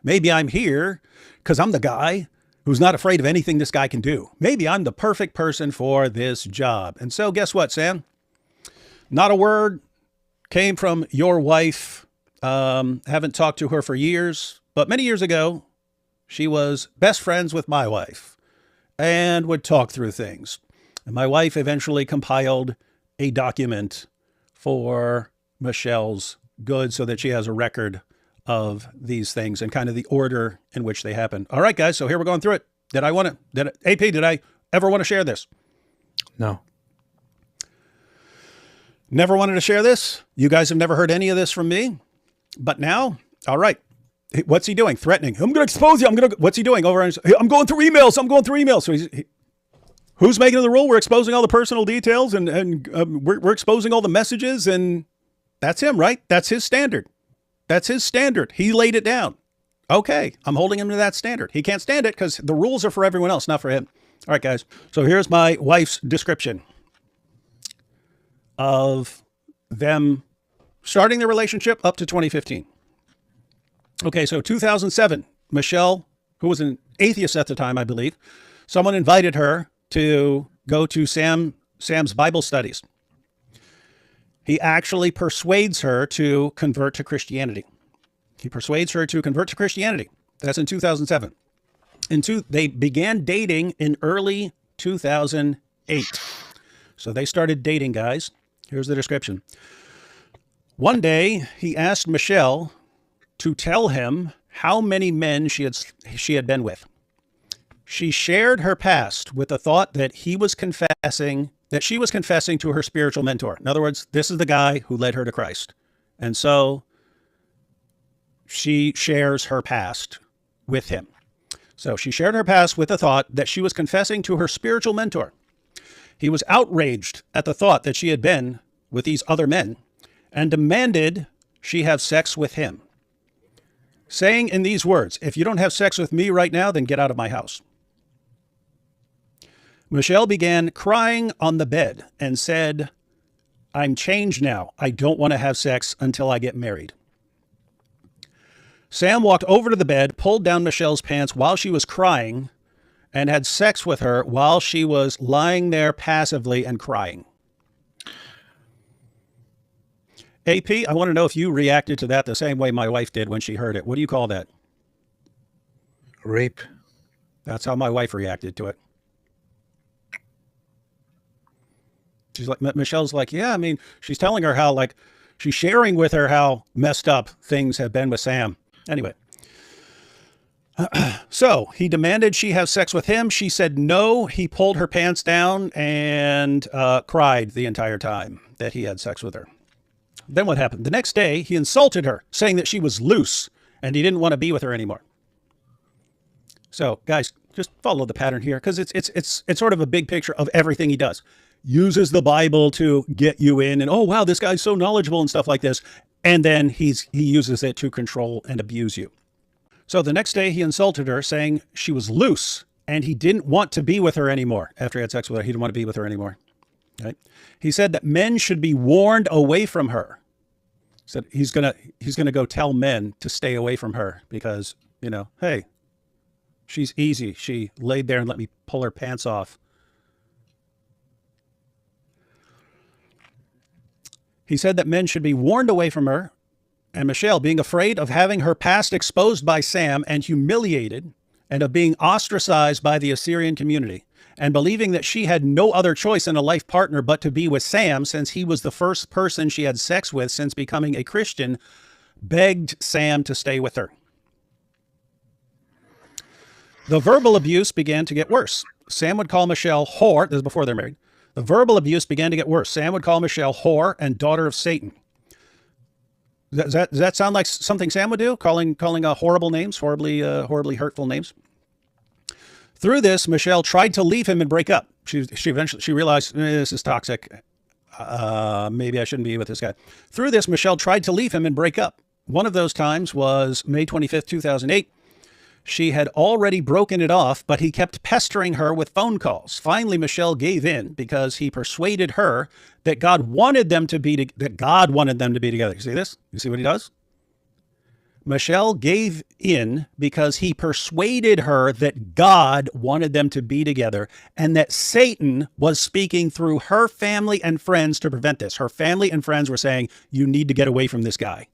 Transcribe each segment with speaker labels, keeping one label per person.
Speaker 1: Maybe I'm here because I'm the guy who's not afraid of anything this guy can do. Maybe I'm the perfect person for this job. And so guess what, Sam? Not a word came from your wife. Haven't talked to her for years, but many years ago, she was best friends with my wife and would talk through things. And my wife eventually compiled a document for Michelle's good so that she has a record of these things and kind of the order in which they happen. All right, guys. So here we're going through it. AP, did I ever want to share this?
Speaker 2: No.
Speaker 1: Never wanted to share this. You guys have never heard any of this from me, but now, all right. What's he doing? Threatening. I'm going to expose you. What's he doing? I'm going through emails. So who's making the rule? We're exposing all the personal details and we're exposing all the messages, and that's him, right? That's his standard. He laid it down. Okay. I'm holding him to that standard. He can't stand it because the rules are for everyone else, not for him. All right, guys. So here's my wife's description of them starting their relationship up to 2015. Okay, so 2007, Michelle, who was an atheist at the time, I believe, someone invited her to go to Sam's Bible studies. He actually persuades her to convert to Christianity. That's in 2007. They began dating in early 2008. So they started dating, guys. Here's the description. One day, he asked Michelle to tell him how many men she had been with. She shared her past with the thought that she was confessing to her spiritual mentor. In other words, this is the guy who led her to Christ. And so she shares her past with him. So she shared her past with the thought that she was confessing to her spiritual mentor. He was outraged at the thought that she had been with these other men and demanded she have sex with him, saying in these words, "If you don't have sex with me right now, then get out of my house." Michelle began crying on the bed and said, "I'm changed now. I don't want to have sex until I get married." Sam walked over to the bed, pulled down Michelle's pants while she was crying, and had sex with her while she was lying there passively and crying. AP, I want to know if you reacted to that the same way my wife did when she heard it. What do you call that?
Speaker 2: Rape.
Speaker 1: That's how my wife reacted to it. She's like, Michelle's like, yeah, I mean, she's telling her how, like, she's sharing with her how messed up things have been with Sam. Anyway. So he demanded she have sex with him. She said no. He pulled her pants down and cried the entire time that he had sex with her. Then what happened? The next day, he insulted her, saying that she was loose and he didn't want to be with her anymore. So, guys, just follow the pattern here because it's sort of a big picture of everything he does. Uses the Bible to get you in and, oh, wow, this guy's so knowledgeable and stuff like this. And then he uses it to control and abuse you. So the next day, he insulted her, saying she was loose and he didn't want to be with her anymore. After he had sex with her, he didn't want to be with her anymore. Right? He said that men should be warned away from her. He said he's gonna go tell men to stay away from her because, you know, hey, she's easy. She laid there and let me pull her pants off. He said that men should be warned away from her, and Michelle, being afraid of having her past exposed by Sam and humiliated, and of being ostracized by the Assyrian community, and believing that she had no other choice in a life partner but to be with Sam since he was the first person she had sex with since becoming a Christian, begged Sam to stay with her. The verbal abuse began to get worse. Sam would call Michelle whore. This is before they're married. The verbal abuse began to get worse. Sam would call Michelle whore and daughter of Satan. Does that sound like something Sam would do? Calling horrible names, horribly hurtful names. Through this, Michelle tried to leave him and break up. She eventually realized this is toxic. Maybe I shouldn't be with this guy. Through this, Michelle tried to leave him and break up. One of those times was May 25th, 2008. She had already broken it off, but he kept pestering her with phone calls. Finally, Michelle gave in because he persuaded her that God wanted them to be together. You see this? You see what he does? Michelle gave in because he persuaded her that God wanted them to be together and that Satan was speaking through her family and friends to prevent this. Her family and friends were saying, you need to get away from this guy.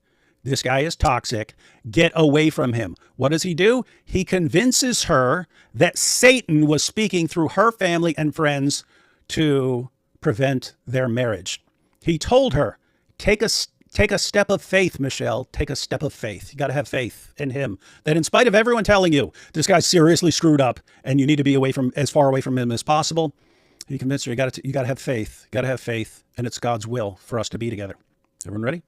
Speaker 1: This guy is toxic. Get away from him. What does he do? He convinces her that Satan was speaking through her family and friends to prevent their marriage. He told her, take a step of faith, Michelle. Take a step of faith. You got to have faith in him. That in spite of everyone telling you this guy's seriously screwed up and you need to be as far away from him as possible, he convinced her you got to have faith. You got to have faith, and it's God's will for us to be together. Everyone ready?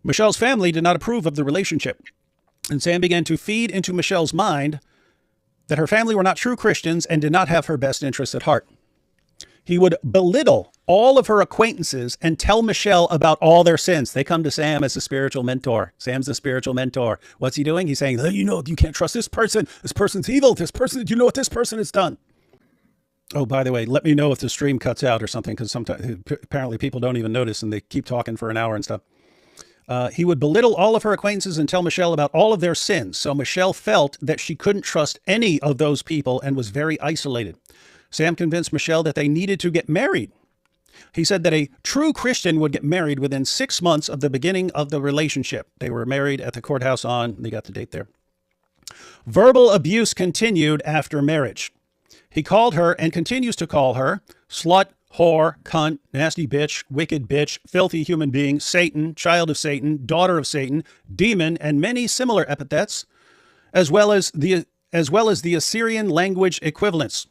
Speaker 1: Michelle's family did not approve of the relationship, and Sam began to feed into Michelle's mind that her family were not true Christians and did not have her best interests at heart. He would belittle all of her acquaintances and tell Michelle about all their sins. They come to Sam as a spiritual mentor. Sam's the spiritual mentor. What's he doing? He's saying, you know, you can't trust this person. This person's evil. This person, you know what this person has done? Oh, by the way, let me know if the stream cuts out or something, because sometimes apparently people don't even notice and they keep talking for an hour and stuff. He would belittle all of her acquaintances and tell Michelle about all of their sins. So Michelle felt that she couldn't trust any of those people and was very isolated. Sam convinced Michelle that they needed to get married. He said that a true Christian would get married within 6 months of the beginning of the relationship. They were married at the courthouse they got the date there. Verbal abuse continued after marriage. He called her and continues to call her slut, whore, cunt, nasty bitch, wicked bitch, filthy human being, Satan, child of Satan, daughter of Satan, demon, and many similar epithets, as well as the Assyrian language equivalents.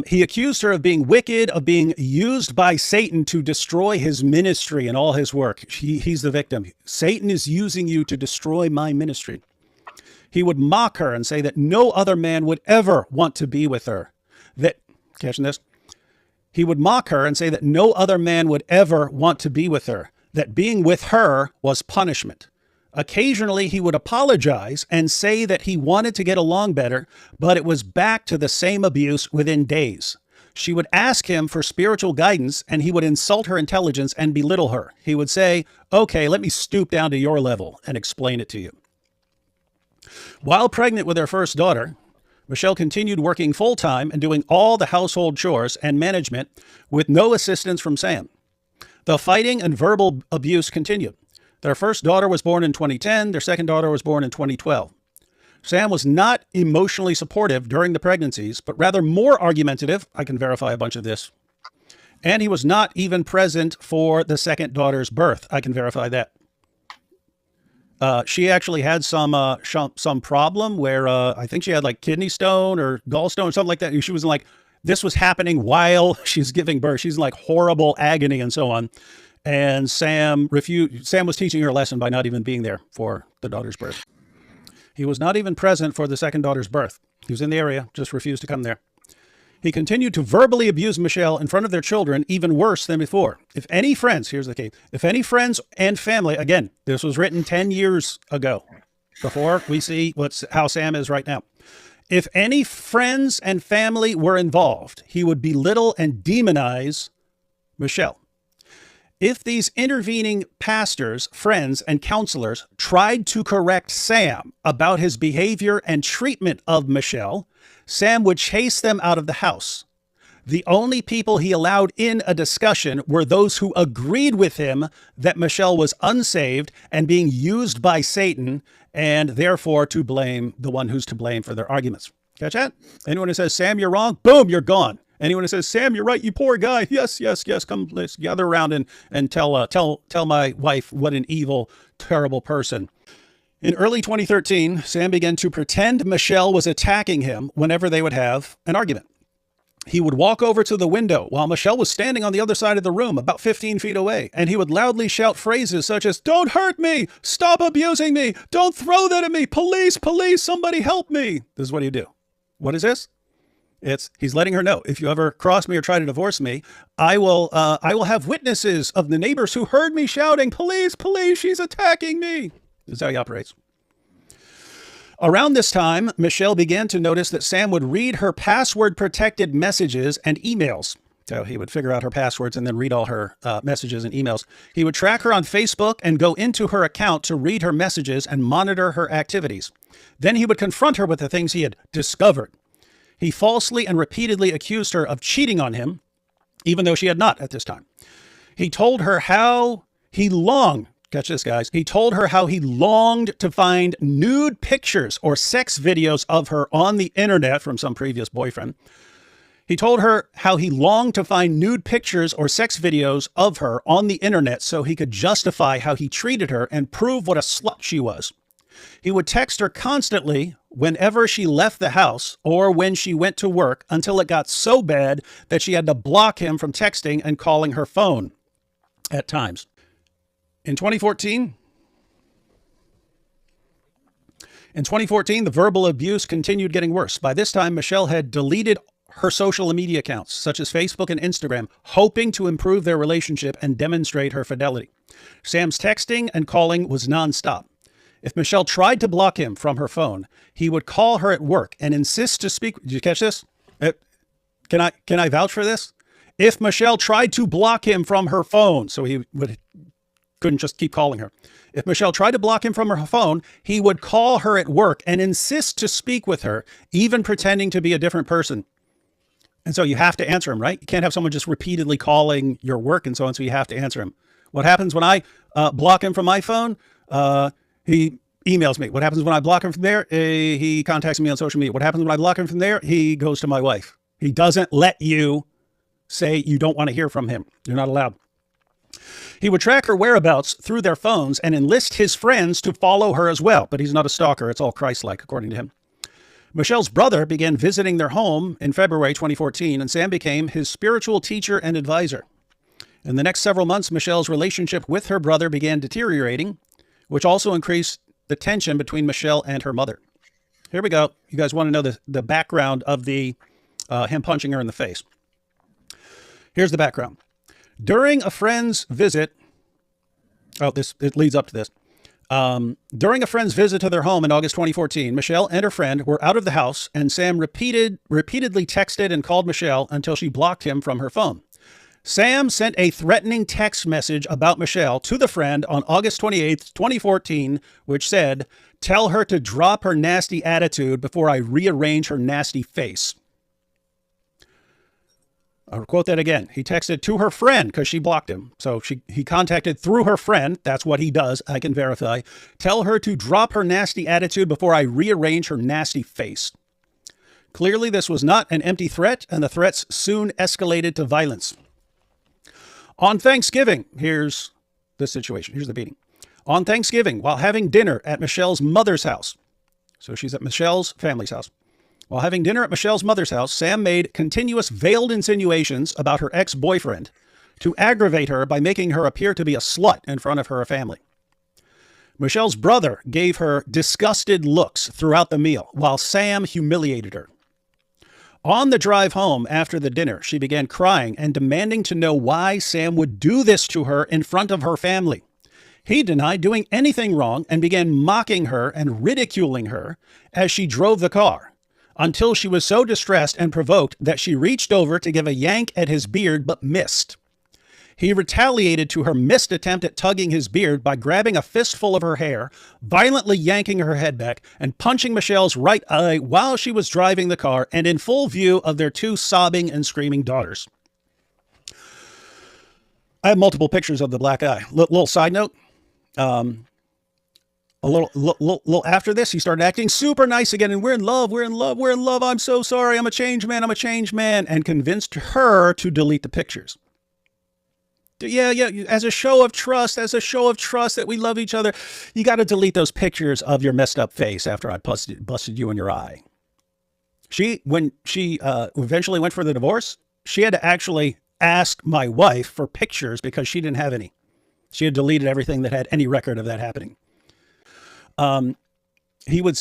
Speaker 1: He accused her of being wicked, of being used by Satan to destroy his ministry and all his work. He's the victim. Satan is using you to destroy my ministry. He would mock her and say that no other man would ever want to be with her. Catching this? He would mock her and say that no other man would ever want to be with her, that being with her was punishment. Occasionally, he would apologize and say that he wanted to get along better, but it was back to the same abuse within days. She would ask him for spiritual guidance, and he would insult her intelligence and belittle her. He would say, okay, let me stoop down to your level and explain it to you. While pregnant with her first daughter, Michelle continued working full-time and doing all the household chores and management with no assistance from Sam. The fighting and verbal abuse continued. Their first daughter was born in 2010. Their second daughter was born in 2012. Sam was not emotionally supportive during the pregnancies, but rather more argumentative. I can verify a bunch of this. And he was not even present for the second daughter's birth. I can verify that. She actually had some problem where I think she had like kidney stone or gallstone or something like that. She was like, this was happening while she's giving birth. She's in like horrible agony and so on. And Sam was teaching her a lesson by not even being there for the daughter's birth. He was not even present for the second daughter's birth. He was in the area, just refused to come there. He continued to verbally abuse Michelle in front of their children, even worse than before. If any friends and family, again, this was written 10 years ago, before we see how Sam is right now. If any friends and family were involved, he would belittle and demonize Michelle. If these intervening pastors, friends, and counselors tried to correct Sam about his behavior and treatment of Michelle, Sam would chase them out of the house. The only people he allowed in a discussion were those who agreed with him that Michelle was unsaved and being used by Satan, and therefore to blame the one who's to blame for their arguments. Catch that? Anyone who says, Sam, you're wrong, boom, you're gone. Anyone who says, Sam, you're right, you poor guy. Yes, come, let's gather around and tell my wife what an evil, terrible person. In early 2013, Sam began to pretend Michelle was attacking him whenever they would have an argument. He would walk over to the window while Michelle was standing on the other side of the room, about 15 feet away, and he would loudly shout phrases such as, don't hurt me, stop abusing me, don't throw that at me, police, somebody help me. This is what he'd do. What is this? He's letting her know, if you ever cross me or try to divorce me, I will have witnesses of the neighbors who heard me shouting, police, she's attacking me. This is how he operates. Around this time, Michelle began to notice that Sam would read her password-protected messages and emails. So he would figure out her passwords and then read all her messages and emails. He would track her on Facebook and go into her account to read her messages and monitor her activities. Then he would confront her with the things he had discovered. He falsely and repeatedly accused her of cheating on him, even though she had not at this time. He told her how he longed, catch this guys, he told her how he longed to find nude pictures or sex videos of her on the internet from some previous boyfriend. He told her how he longed to find nude pictures or sex videos of her on the internet so he could justify how he treated her and prove what a slut she was. He would text her constantly whenever she left the house or when she went to work until it got so bad that she had to block him from texting and calling her phone at times. In 2014, the verbal abuse continued getting worse. By this time, Michelle had deleted her social media accounts, such as Facebook and Instagram, hoping to improve their relationship and demonstrate her fidelity. Sam's texting and calling was nonstop. If Michelle tried to block him from her phone, he would call her at work and insist to speak. Did you catch this? Can I vouch for this? If Michelle tried to block him from her phone, so he couldn't just keep calling her. If Michelle tried to block him from her phone, he would call her at work and insist to speak with her, even pretending to be a different person. And so you have to answer him, right? You can't have someone just repeatedly calling your work and so on, so you have to answer him. What happens when I block him from my phone? He emails me. What happens when I block him from there? He contacts me on social media. What happens when I block him from there? He goes to my wife. He doesn't let you say you don't want to hear from him. You're not allowed. He would track her whereabouts through their phones and enlist his friends to follow her as well. But he's not a stalker. It's all Christ-like, according to him. Michelle's brother began visiting their home in February 2014, and Sam became his spiritual teacher and advisor. In the next several months, Michelle's relationship with her brother began deteriorating, which also increased the tension between Michelle and her mother. Here we go. You guys want to know the background of him punching her in the face. Here's the background. During a friend's visit, it leads up to this. During a friend's visit to their home in August 2014, Michelle and her friend were out of the house, and Sam repeatedly texted and called Michelle until she blocked him from her phone. Sam sent a threatening text message about Michelle to the friend on August 28th, 2014, which said, "Tell her to drop her nasty attitude before I rearrange her nasty face." I'll quote that again. He texted to her friend because she blocked him. So he contacted through her friend. That's what he does. I can verify. "Tell her to drop her nasty attitude before I rearrange her nasty face." Clearly, this was not an empty threat, and the threats soon escalated to violence. On Thanksgiving, here's the situation. Here's the beating. On Thanksgiving, while having dinner at Michelle's mother's house. So she's at Michelle's family's house. While having dinner at Michelle's mother's house, Sam made continuous veiled insinuations about her ex-boyfriend to aggravate her by making her appear to be a slut in front of her family. Michelle's brother gave her disgusted looks throughout the meal, while Sam humiliated her. On the drive home after the dinner, she began crying and demanding to know why Sam would do this to her in front of her family. He denied doing anything wrong and began mocking her and ridiculing her as she drove the car, until she was so distressed and provoked that she reached over to give a yank at his beard but missed. He retaliated to her missed attempt at tugging his beard by grabbing a fistful of her hair, violently yanking her head back, and punching Michelle's right eye while she was driving the car and in full view of their two sobbing and screaming daughters. I have multiple pictures of the black eye. Little side note. A little after this, he started acting super nice again, and we're in love. I'm so sorry. I'm a changed man, and convinced her to delete the pictures. Yeah, as a show of trust that we love each other, you got to delete those pictures of your messed up face after I busted you in your eye. When she eventually went for the divorce, she had to actually ask my wife for pictures because she didn't have any. She had deleted everything that had any record of that happening. He would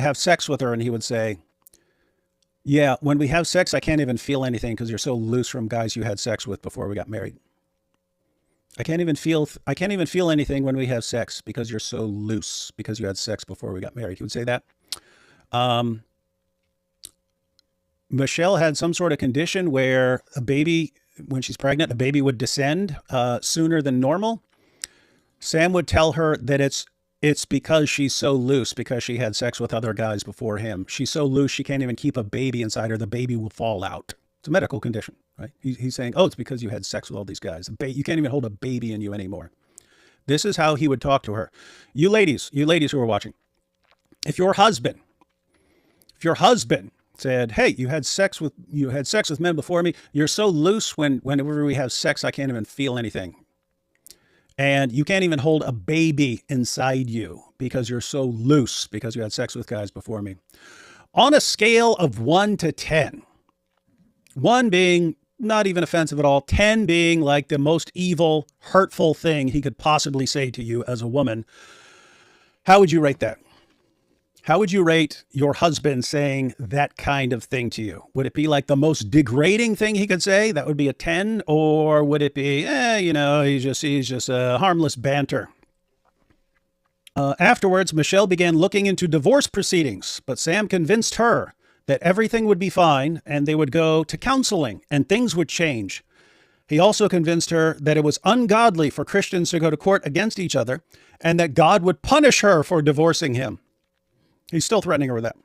Speaker 1: have sex with her and he would say, "Yeah, when we have sex, I can't even feel anything because you're so loose from guys you had sex with before we got married. I can't even feel anything when we have sex because you're so loose because you had sex before we got married." He would say that. Michelle had some sort of condition where a baby, when she's pregnant, a baby would descend sooner than normal. Sam would tell her that it's because she's so loose because she had sex with other guys before him. She's so loose she can't even keep a baby inside her. The baby will fall out. It's a medical condition, right? He's saying, oh, it's because you had sex with all these guys. You can't even hold a baby in you anymore. This is how he would talk to her. You ladies who are watching, if your husband said, hey, you had sex with men before me. You're so loose whenever we have sex, I can't even feel anything. And you can't even hold a baby inside you because you're so loose because you had sex with guys before me. On a scale of 1 to 10, 1 being not even offensive at all, 10 being like the most evil, hurtful thing he could possibly say to you as a woman, how would you rate that? How would you rate your husband saying that kind of thing to you? Would it be like the most degrading thing he could say? That would be a 10, or would it be, he's just a harmless banter? Afterwards, Michelle began looking into divorce proceedings, but Sam convinced her that everything would be fine and they would go to counseling and things would change. He also convinced her that it was ungodly for Christians to go to court against each other and that God would punish her for divorcing him. He's still threatening her with that.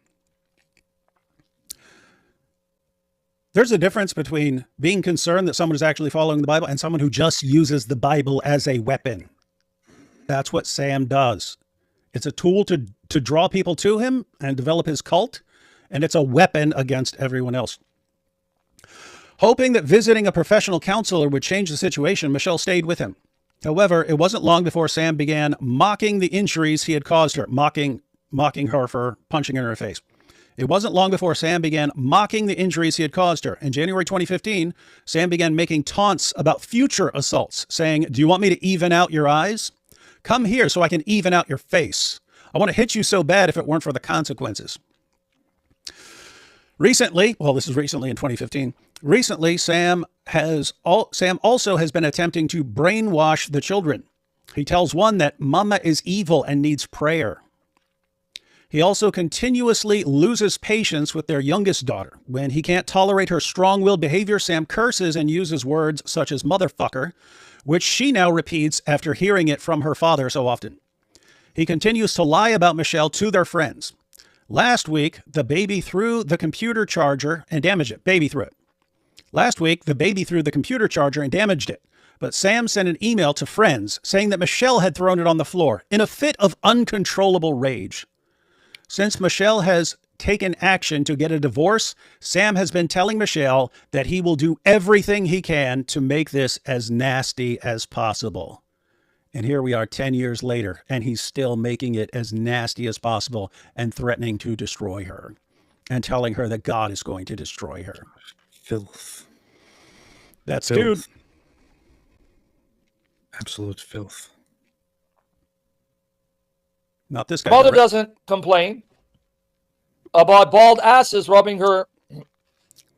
Speaker 1: There's a difference between being concerned that someone is actually following the Bible and someone who just uses the Bible as a weapon. That's what Sam does. It's a tool to draw people to him and develop his cult, and it's a weapon against everyone else. Hoping that visiting a professional counselor would change the situation, Michelle stayed with him. However, it wasn't long before Sam began mocking the injuries he had caused her, mocking her for punching her in her face. It wasn't long before Sam began mocking the injuries he had caused her. In January 2015, Sam began making taunts about future assaults, saying, do you want me to even out your eyes? Come here so I can even out your face. I want to hit you so bad if it weren't for the consequences. Recently, this is recently in 2015, Sam also has been attempting to brainwash the children. He tells one that mama is evil and needs prayer. He also continuously loses patience with their youngest daughter. When he can't tolerate her strong-willed behavior, Sam curses and uses words such as motherfucker, which she now repeats after hearing it from her father so often. He continues to lie about Michelle to their friends. Last week, the baby threw the computer charger and damaged it. Last week, the baby threw the computer charger and damaged it. But Sam sent an email to friends saying that Michelle had thrown it on the floor in a fit of uncontrollable rage. Since Michelle has taken action to get a divorce, Sam has been telling Michelle that he will do everything he can to make this as nasty as possible. And here we are 10 years later, and he's still making it as nasty as possible and threatening to destroy her and telling her that God is going to destroy her.
Speaker 2: Filth.
Speaker 1: That's
Speaker 2: Filth.
Speaker 1: dude.
Speaker 2: Absolute filth.
Speaker 1: Not this guy.
Speaker 3: Mother doesn't complain about bald asses rubbing her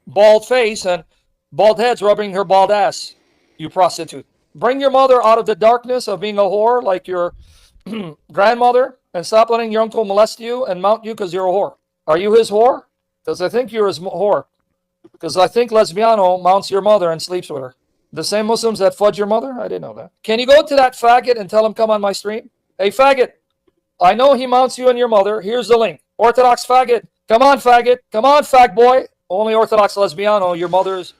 Speaker 3: bald face and bald heads rubbing her bald ass. You prostitute. Bring your mother out of the darkness of being a whore like your grandmother and stop letting your uncle molest you and mount you because you're a whore. Are you his whore? Because I think you're his whore. Because I think Lesbiano mounts your mother and sleeps with her. The same Muslims that fudge your mother? I didn't know that. Can you go to that faggot and tell him come on my stream? Hey, faggot. I know he mounts you and your mother. Here's the link. Orthodox faggot. Come on, faggot. Come on, fag boy. Only Orthodox Lesbiano. Your mother's